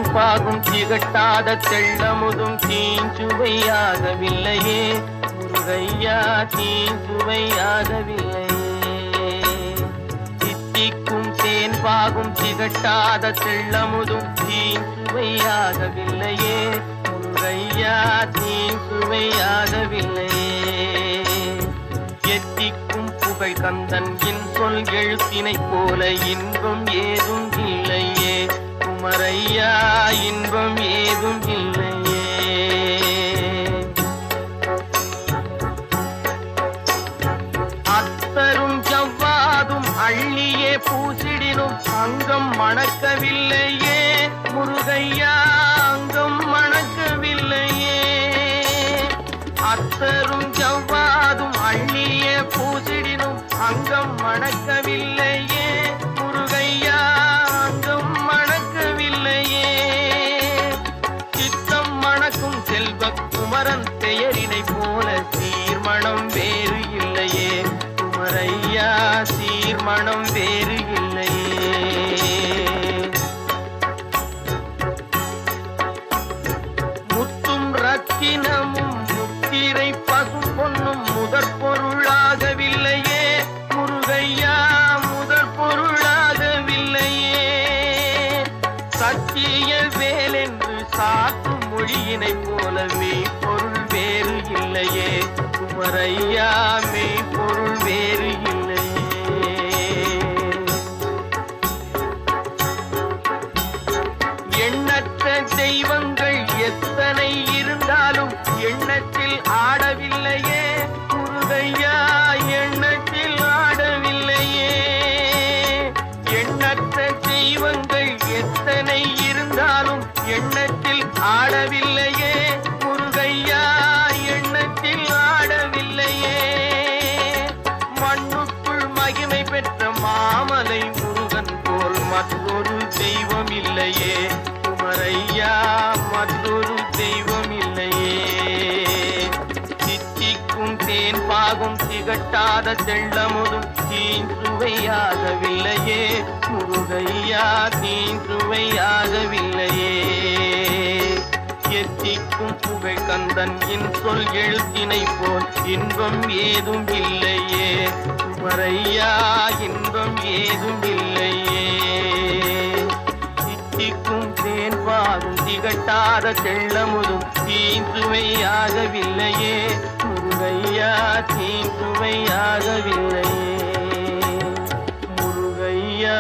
தேன்பாகும் திகட்டாத தெள்ளமுதும் தீஞ்சுவையாகவில்லையே முருகையா, தீஞ்சுவையாகவில்லையே. தித்திக்கும் தேன்பாகும் திகட்டாத தெள்ளமுதும் தீஞ்சுவையாகவில்லையே முருகையா, தீஞ்சுவையாகவில்லையே. எத்திக்கும் புகழ் கந்தன் சொல் எழுத்தினைப் போல இன்பம் ஏதும் இல்லையே குமரையா, இன்பம் ஏதும் இல்லையே. அத்தரும் ஜவ்வாதும் அள்ளியே பூசிடினும் அங்கம் மணக்கவில்லையே முருகையா, அங்கம் மணக்கவில்லையே. அத்தரும் ஜவ்வாதும் அள்ளியே பூசிடினும் அங்கம் மணக்கவில்லையே முருகையா, அங்கம் மணக்கவில்லையே. சித்தம் மணக்கும் செல்வ குமரன் பெயரினை போல சீர்மணம் வேறு இல்லையே குமரையா, சீர்மணம் வேறு இல்லையே. முத்தும் ரத்தினமும் முத்திரை பசும் பொன்னும் முதற் பொருளாகவில்லையே முருகையா, முதற் பொருளாகவில்லையே. சத்திய வேலென்று சாற்றும் மொழியினை போலவே பொருள் வேறு இல்லையே குமரையா, மெய் பொருள் வேறு இல்லையே. எண்ணற்ற தெய்வங்கள் எத்தனை இருந்தாலும் எண்ணத்தில் ஆடவில்லையே முருகையா, எண்ணத்தில் ஆடவில்லையே. எண்ணற்ற தெய்வங்கள் எத்தனை இருந்தாலும் எண்ணத்தில் ஆடவில்லையே முருகையா, எண்ணத்தில் ஆடவில்லையே. மண்ணுக்குள் மகிமை பெற்ற மாமலை முருகன் போல் மற்றொரு தெய்வம் இல்லையே குமரையா, மற்றொரு தெய்வம் இல்லையே. தித்திக்கும் தேன்பாகும் திகட்டாத தெள்ளமுதும் தீஞ்சுவையாகவில்லையே முருகையா, தீஞ்சுவையாகவில்லையே. எத்திக்கும் புகழ் கந்தன் சொல் எழுத்தினை போல் இன்பம் ஏதும் இல்லையே குமரையா, இன்பம் ஏதும் இல்லையே. தித்திக்கும் தேன்பாகும் திகட்டாத தெள்ளமுதும் தீஞ்சுவையாகவில்லையே முருகையா, தீஞ்சுவையாகவில்லையே முருகையா.